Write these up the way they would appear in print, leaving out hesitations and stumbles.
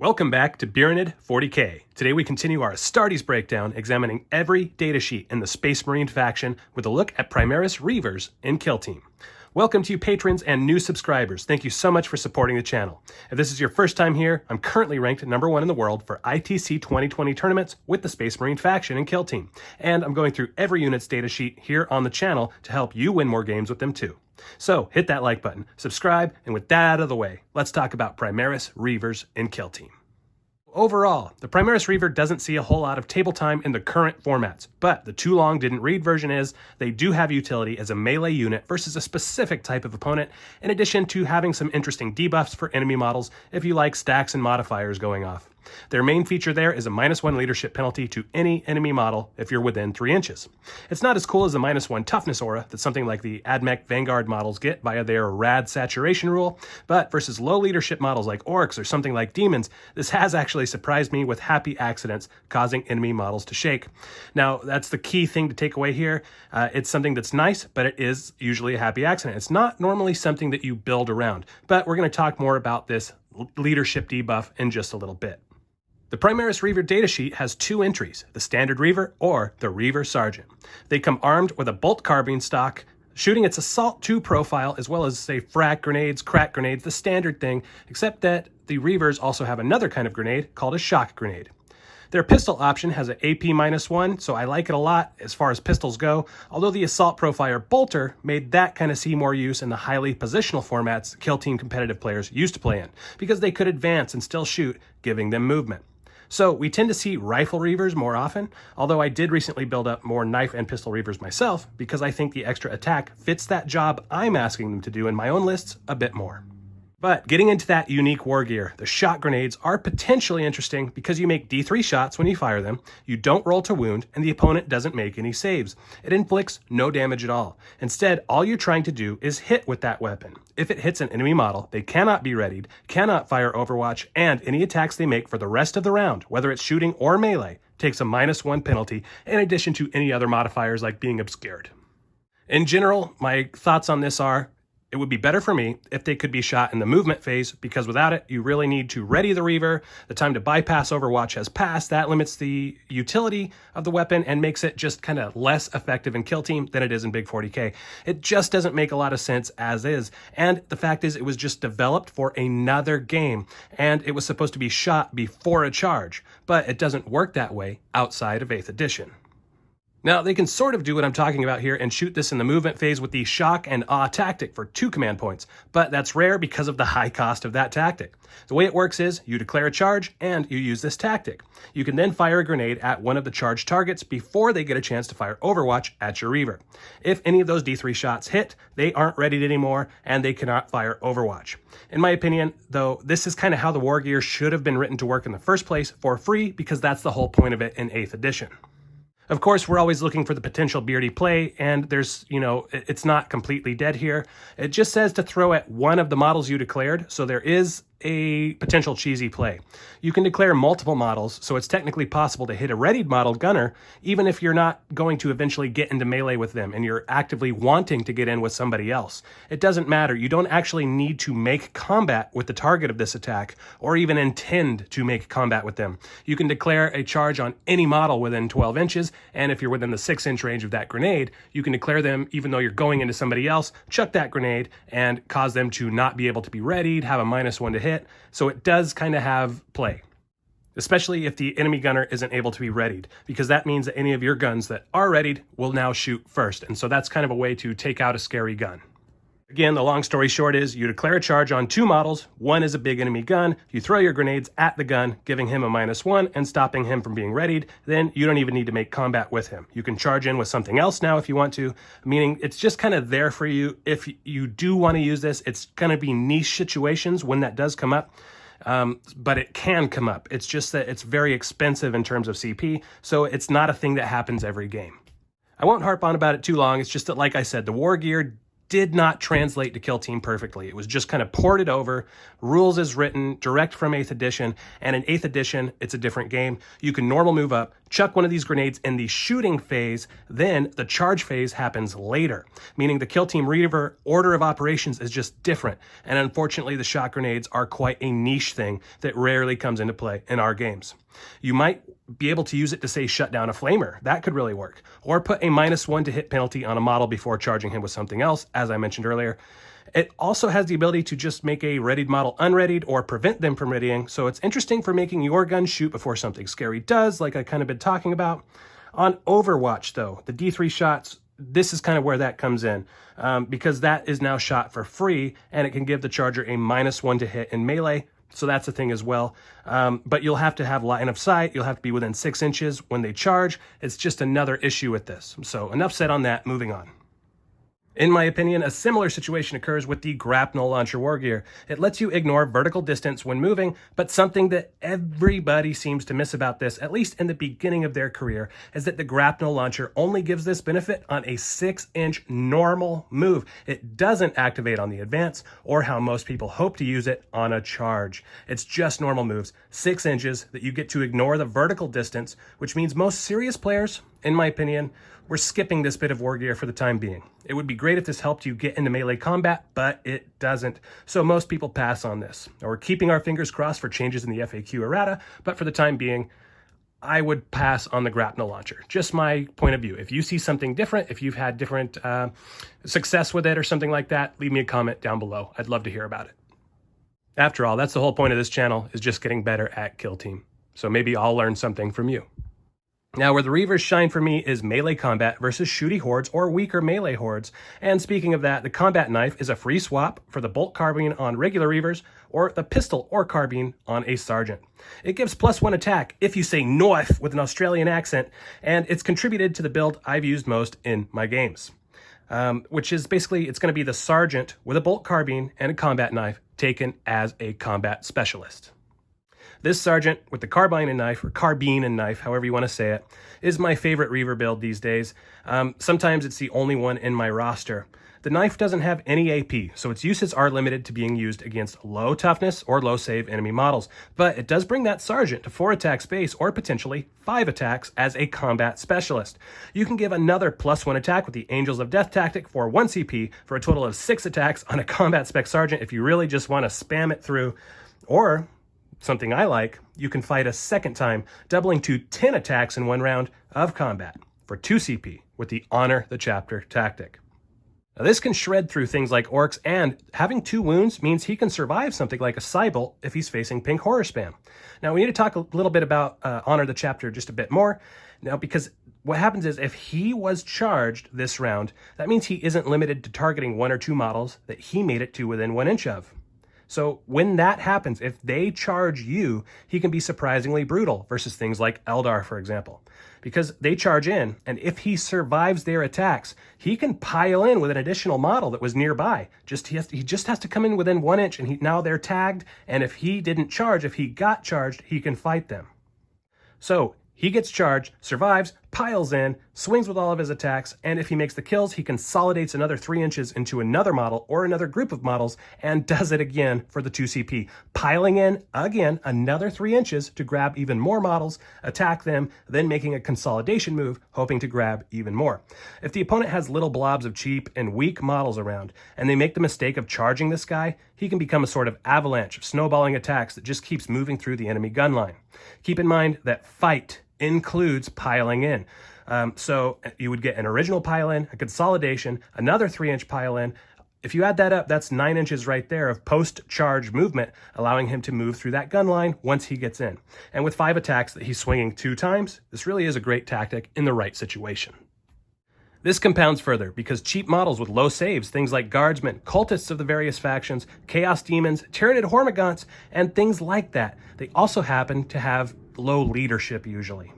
Welcome back to Beeranid 40K. Today we continue our Astartes breakdown, examining every datasheet in the Space Marine faction with a look at Primaris Reivers in Kill Team. Welcome to you patrons and new subscribers. Thank you so much for supporting the channel. If this is your first time here, I'm currently ranked #1 in the world for ITC 2020 tournaments with the Space Marine faction in Kill Team. And I'm going through every unit's datasheet here on the channel to help you win more games with them too. So hit that like button, subscribe, and with that out of the way, let's talk about Primaris Reivers in Kill Team. Overall, the Primaris Reaver doesn't see a whole lot of table time in the current formats, but the too long didn't read version is they do have utility as a melee unit versus a specific type of opponent, in addition to having some interesting debuffs for enemy models if you like stacks and modifiers going off. Their main feature there is a -1 leadership penalty to any enemy model if you're within 3 inches. It's not as cool as the -1 toughness aura that something like the Admech Vanguard models get via their rad saturation rule, but versus low leadership models like orcs or something like demons, this has actually surprised me with happy accidents causing enemy models to shake. Now, that's the key thing to take away here. It's something that's nice, but it is usually a happy accident. It's not normally something that you build around, but we're going to talk more about this leadership debuff in just a little bit. The Primaris Reaver datasheet has 2 entries, the Standard Reaver or the Reaver Sergeant. They come armed with a bolt carbine stock, shooting its Assault 2 profile, as well as, say, frag grenades, crack grenades, the standard thing, except that the Reavers also have another kind of grenade called a shock grenade. Their pistol option has an AP -1, so I like it a lot as far as pistols go, although the Assault Profiler Bolter made that kind of see more use in the highly positional formats Kill Team competitive players used to play in, because they could advance and still shoot, giving them movement. So we tend to see rifle Reavers more often, although I did recently build up more knife and pistol Reavers myself because I think the extra attack fits that job I'm asking them to do in my own lists a bit more. But getting into that unique war gear, the shock grenades are potentially interesting because you make D3 shots when you fire them, you don't roll to wound, and the opponent doesn't make any saves. It inflicts no damage at all. Instead, all you're trying to do is hit with that weapon. If it hits an enemy model, they cannot be readied, cannot fire Overwatch, and any attacks they make for the rest of the round, whether it's shooting or melee, takes a -1 penalty, in addition to any other modifiers like being obscured. In general, my thoughts on this are, it would be better for me if they could be shot in the movement phase, because without it, you really need to ready the Reaver. The time to bypass Overwatch has passed. That limits the utility of the weapon and makes it just kind of less effective in Kill Team than it is in Big 40K. It just doesn't make a lot of sense as is. And the fact is, it was just developed for another game, and it was supposed to be shot before a charge, but it doesn't work that way outside of 8th edition. Now, they can sort of do what I'm talking about here and shoot this in the movement phase with the shock and awe tactic for 2 command points, but that's rare because of the high cost of that tactic. The way it works is you declare a charge and you use this tactic. You can then fire a grenade at one of the charged targets before they get a chance to fire Overwatch at your Reaver. If any of those D3 shots hit, they aren't readied anymore and they cannot fire Overwatch. In my opinion, though, this is kind of how the war gear should have been written to work in the first place for free, because that's the whole point of it in 8th edition. Of course, we're always looking for the potential beardy play, and there's, it's not completely dead here. It just says to throw at one of the models you declared, so there is a potential cheesy play. You can declare multiple models, so it's technically possible to hit a readied model gunner, even if you're not going to eventually get into melee with them and you're actively wanting to get in with somebody else. It doesn't matter. You don't actually need to make combat with the target of this attack, or even intend to make combat with them. You can declare a charge on any model within 12 inches, and if you're within the 6-inch range of that grenade, you can declare them even though you're going into somebody else, chuck that grenade, and cause them to not be able to be readied, have a -1 to hit. So it does kind of have play, especially if the enemy gunner isn't able to be readied, because that means that any of your guns that are readied will now shoot first. And so that's kind of a way to take out a scary gun. Again, the long story short is you declare a charge on 2 models. One is a big enemy gun. You throw your grenades at the gun, giving him a -1 and stopping him from being readied. Then you don't even need to make combat with him. You can charge in with something else now if you want to, meaning it's just kind of there for you. If you do want to use this, it's going to be niche situations when that does come up. But it can come up. It's just that it's very expensive in terms of CP, so it's not a thing that happens every game. I won't harp on about it too long. It's just that, like I said, the war gear did not translate to Kill Team perfectly. It was just kind of ported over, rules as written, direct from 8th edition, and in 8th edition, it's a different game. You can normal move up, chuck one of these grenades in the shooting phase, then the charge phase happens later, meaning the Kill Team REIVER order of operations is just different, and unfortunately the shot grenades are quite a niche thing that rarely comes into play in our games. You might be able to use it to, say, shut down a flamer. That could really work. Or put a -1 to hit penalty on a model before charging him with something else, as I mentioned earlier. It also has the ability to just make a readied model unreadied or prevent them from readying, so it's interesting for making your gun shoot before something scary does, like I kind of been talking about. On Overwatch, though, the D3 shots, this is kind of where that comes in, because that is now shot for free, and it can give the charger a -1 to hit in melee. So that's a thing as well. But you'll have to have line of sight. You'll have to be within 6 inches when they charge. It's just another issue with this. So enough said on that, moving on. In my opinion, a similar situation occurs with the Grapnel Launcher war gear. It lets you ignore vertical distance when moving, but something that everybody seems to miss about this, at least in the beginning of their career, is that the Grapnel Launcher only gives this benefit on a 6-inch normal move. It doesn't activate on the advance, or how most people hope to use it, on a charge. It's just normal moves, 6 inches, that you get to ignore the vertical distance, which means most serious players, in my opinion, we're skipping this bit of war gear for the time being. It would be great if this helped you get into melee combat, but it doesn't. So most people pass on this. Now, we're keeping our fingers crossed for changes in the FAQ errata, but for the time being, I would pass on the Grapnel Launcher. Just my point of view. If you see something different, if you've had different success with it or something like that, leave me a comment down below. I'd love to hear about it. After all, that's the whole point of this channel, is just getting better at Kill Team. So maybe I'll learn something from you. Now, where the Reivers shine for me is melee combat versus shooty hordes or weaker melee hordes. And speaking of that, the combat knife is a free swap for the bolt carbine on regular Reivers or the pistol or carbine on a sergeant. It gives +1 attack if you say knife with an Australian accent, and it's contributed to the build I've used most in my games. Which is basically, it's going to be the sergeant with a bolt carbine and a combat knife taken as a combat specialist. This sergeant with the carbine and knife, or carbine and knife, however you want to say it, is my favorite Reaver build these days. Sometimes it's the only one in my roster. The knife doesn't have any AP, so its uses are limited to being used against low toughness or low save enemy models, but it does bring that sergeant to 4 attacks base or potentially 5 attacks as a combat specialist. You can give another +1 attack with the Angels of Death tactic for 1 CP for a total of 6 attacks on a combat spec sergeant if you really just want to spam it through, or something I like, you can fight a second time, doubling to 10 attacks in 1 round of combat for 2 CP with the Honor the Chapter tactic. Now, this can shred through things like orcs, and having 2 wounds means he can survive something like a Cybolt if he's facing pink horror spam. Now, we need to talk a little bit about Honor the Chapter just a bit more. Now, because what happens is if he was charged this round, that means he isn't limited to targeting 1 or 2 models that he made it to within 1 inch of. So when that happens, if they charge you, he can be surprisingly brutal versus things like Eldar, for example. Because they charge in, and if he survives their attacks, he can pile in with an additional model that was nearby. He just has to come in within 1 inch, and now they're tagged, and if he didn't charge, if he got charged, he can fight them. So he gets charged, survives, piles in, swings with all of his attacks, and if he makes the kills, he consolidates another 3 inches into another model or another group of models and does it again for the 2 CP, piling in again another 3 inches to grab even more models, attack them, then making a consolidation move, hoping to grab even more. If the opponent has little blobs of cheap and weak models around, and they make the mistake of charging this guy, he can become a sort of avalanche of snowballing attacks that just keeps moving through the enemy gun line. Keep in mind that fight includes piling in. So you would get an original pile in, a consolidation, another 3 inch pile in. If you add that up, that's 9 inches right there of post-charge movement, allowing him to move through that gun line once he gets in. And with 5 attacks that he's swinging 2 times, this really is a great tactic in the right situation. This compounds further because cheap models with low saves, things like guardsmen, cultists of the various factions, chaos demons, Tyranid hormagaunts, and things like that, they also happen to have low leadership usually.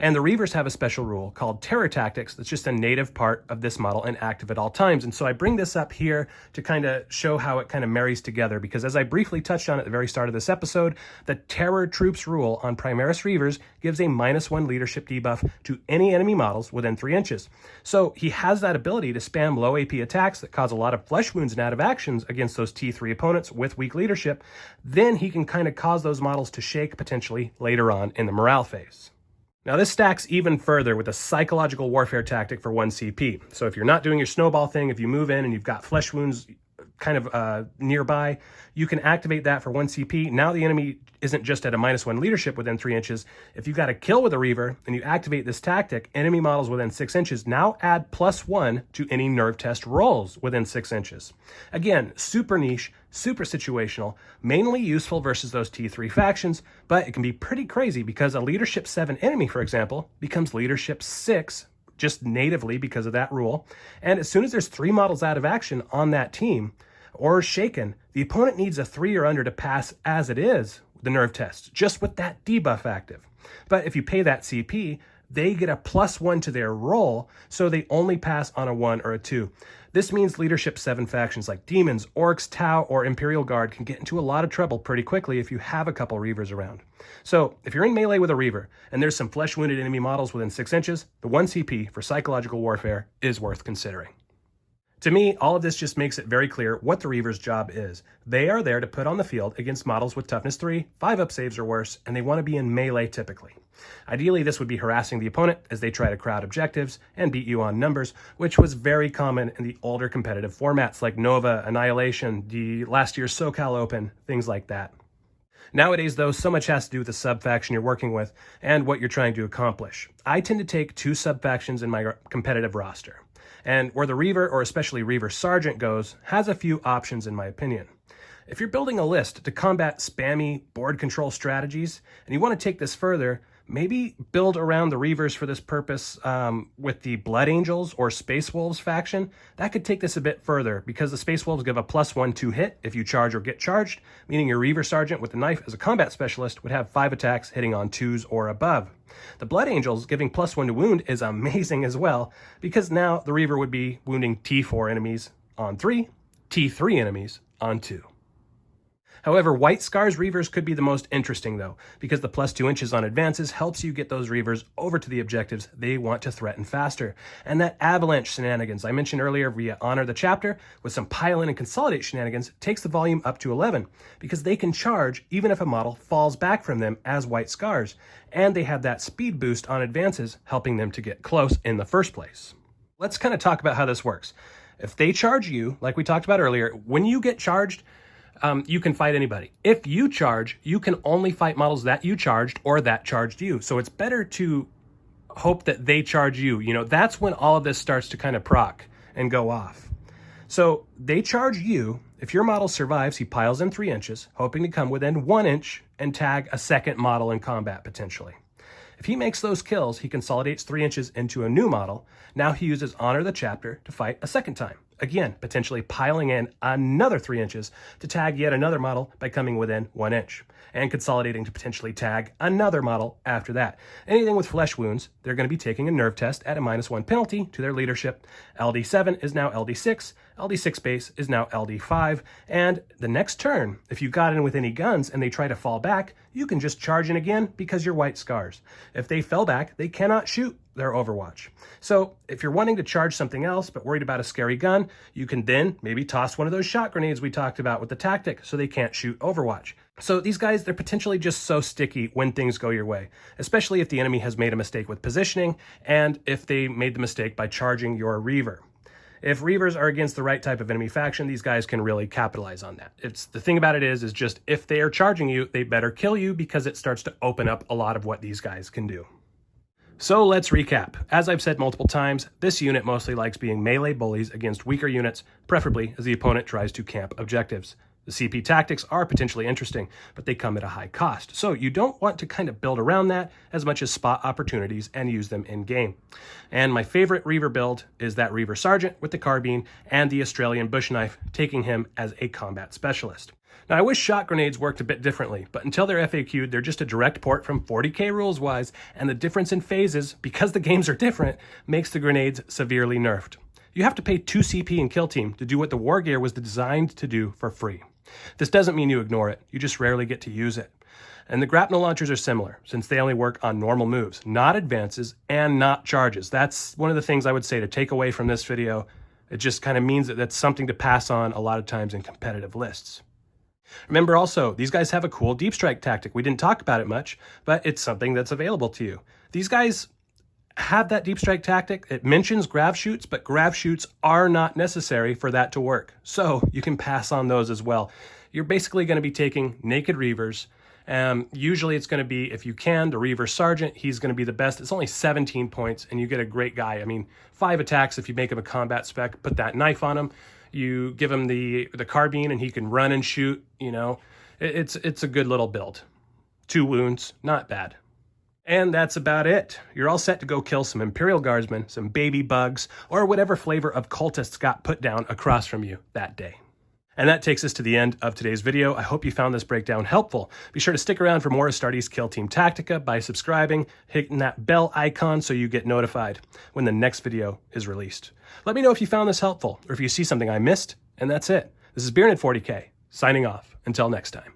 And the Reivers have a special rule called Terror Tactics that's just a native part of this model and active at all times. And so I bring this up here to kind of show how it kind of marries together, because as I briefly touched on at the very start of this episode, the Terror Troops rule on Primaris Reivers gives a -1 leadership debuff to any enemy models within 3 inches. So he has that ability to spam low AP attacks that cause a lot of flesh wounds and out of actions against those T3 opponents with weak leadership. Then he can kind of cause those models to shake potentially later on in the morale phase. Now this stacks even further with a psychological warfare tactic for 1 CP. So if you're not doing your snowball thing, if you move in and you've got flesh wounds kind of nearby, you can activate that for 1 CP. Now the enemy isn't just at a -1 leadership within 3 inches. If you got a kill with a Reaver and you activate this tactic, enemy models within 6 inches now add +1 to any nerve test rolls within 6 inches. Again, super niche, super situational, mainly useful versus those T3 factions, but it can be pretty crazy because a leadership 7 enemy, for example, becomes leadership 6 just natively because of that rule. And as soon as there's 3 models out of action on that team or shaken, the opponent needs a 3 or under to pass as it is the nerve test, just with that debuff active. But if you pay that CP, they get a +1 to their roll, so they only pass on a 1 or a 2. This means leadership 7 factions like Demons, Orcs, Tau, or Imperial Guard can get into a lot of trouble pretty quickly if you have a couple Reivers around. So if you're in melee with a Reaver and there's some flesh-wounded enemy models within 6 inches, the 1 CP for psychological warfare is worth considering. To me, all of this just makes it very clear what the Reaver's job is. They are there to put on the field against models with toughness 3, 5-up saves or worse, and they want to be in melee typically. Ideally, this would be harassing the opponent as they try to crowd objectives and beat you on numbers, which was very common in the older competitive formats like Nova, Annihilation, the last year's SoCal Open, things like that. Nowadays, though, so much has to do with the sub-faction you're working with and what you're trying to accomplish. I tend to take 2 sub-factions in my competitive roster. And where the Reaver, or especially Reaver Sergeant, goes, has a few options in my opinion. If you're building a list to combat spammy board control strategies, and you want to take this further, maybe build around the Reivers for this purpose with the Blood Angels or Space Wolves faction. That could take this a bit further because the Space Wolves give a +1 to hit if you charge or get charged, meaning your Reaver Sergeant with the knife as a combat specialist would have 5 attacks hitting on 2s or above. The Blood Angels giving +1 to wound is amazing as well, because now the Reaver would be wounding T4 enemies on 3, T3 enemies on 2. However, White Scars Reivers could be the most interesting though, because the +2 inches on advances helps you get those Reivers over to the objectives they want to threaten faster. And that avalanche shenanigans I mentioned earlier via Honor the Chapter, with some pile-in and consolidate shenanigans, takes the volume up to 11, because they can charge even if a model falls back from them as White Scars, and they have that speed boost on advances, helping them to get close in the first place. Let's kind of talk about how this works. If they charge you, like we talked about earlier, when you get charged, you can fight anybody. If you charge, you can only fight models that you charged or that charged you. So it's better to hope that they charge you. You know, that's when all of this starts to kind of proc and go off. So they charge you. If your model survives, he piles in 3 inches, hoping to come within 1 inch and tag a second model in combat potentially. If he makes those kills, he consolidates 3 inches into a new model. Now he uses Honor the Chapter to fight a second time. Again, potentially piling in another 3 inches to tag yet another model by coming within 1 inch, and consolidating to potentially tag another model after that. Anything with flesh wounds, they're going to be taking a nerve test at a -1 penalty to their leadership. LD7 is now LD6, LD6 base is now LD5, and the next turn, if you got in with any guns and they try to fall back, you can just charge in again because you're White Scars. If they fell back, they cannot shoot their Overwatch. So if you're wanting to charge something else but worried about a scary gun, you can then maybe toss one of those shot grenades we talked about with the tactic so they can't shoot Overwatch. So these guys, they're potentially just so sticky when things go your way, especially if the enemy has made a mistake with positioning and if they made the mistake by charging your Reaver. If Reivers are against the right type of enemy faction, these guys can really capitalize on that. It's the thing about it is just if they are charging you, they better kill you because it starts to open up a lot of what these guys can do. So let's recap. As I've said multiple times, this unit mostly likes being melee bullies against weaker units, preferably as the opponent tries to camp objectives. The CP tactics are potentially interesting, but they come at a high cost. So you don't want to kind of build around that as much as spot opportunities and use them in game. And my favorite REIVER build is that REIVER Sergeant with the carbine and the Australian bush knife, taking him as a combat specialist. Now, I wish shot grenades worked a bit differently, but until they're FAQ'd, they're just a direct port from 40k rules-wise, and the difference in phases, because the games are different, makes the grenades severely nerfed. You have to pay 2 CP in Kill Team to do what the war gear was designed to do for free. This doesn't mean you ignore it, you just rarely get to use it. And the Grapnel Launchers are similar, since they only work on normal moves, not advances and not charges. That's one of the things I would say to take away from this video. It just kind of means that that's something to pass on a lot of times in competitive lists. Remember also, these guys have a cool deep strike tactic. We didn't talk about it much, but it's something that's available to you. These guys have that deep strike tactic. It mentions Grav Chutes, but Grav Chutes are not necessary for that to work. So you can pass on those as well. You're basically going to be taking naked Reivers. Usually it's going to be, if you can, the REIVER Sergeant. He's going to be the best. It's only 17 points, and you get a great guy. I mean, 5 attacks if you make him a combat spec, put that knife on him. You give him the carbine, and he can run and shoot. You know, it's a good little build. 2 wounds, not bad. And that's about it. You're all set to go kill some Imperial Guardsmen, some baby bugs, or whatever flavor of cultists got put down across from you that day. And that takes us to the end of today's video. I hope you found this breakdown helpful. Be sure to stick around for more Astartes Kill Team Tactica by subscribing, hitting that bell icon so you get notified when the next video is released. Let me know if you found this helpful or if you see something I missed, and that's it. This is Beeranid 40k, signing off. Until next time.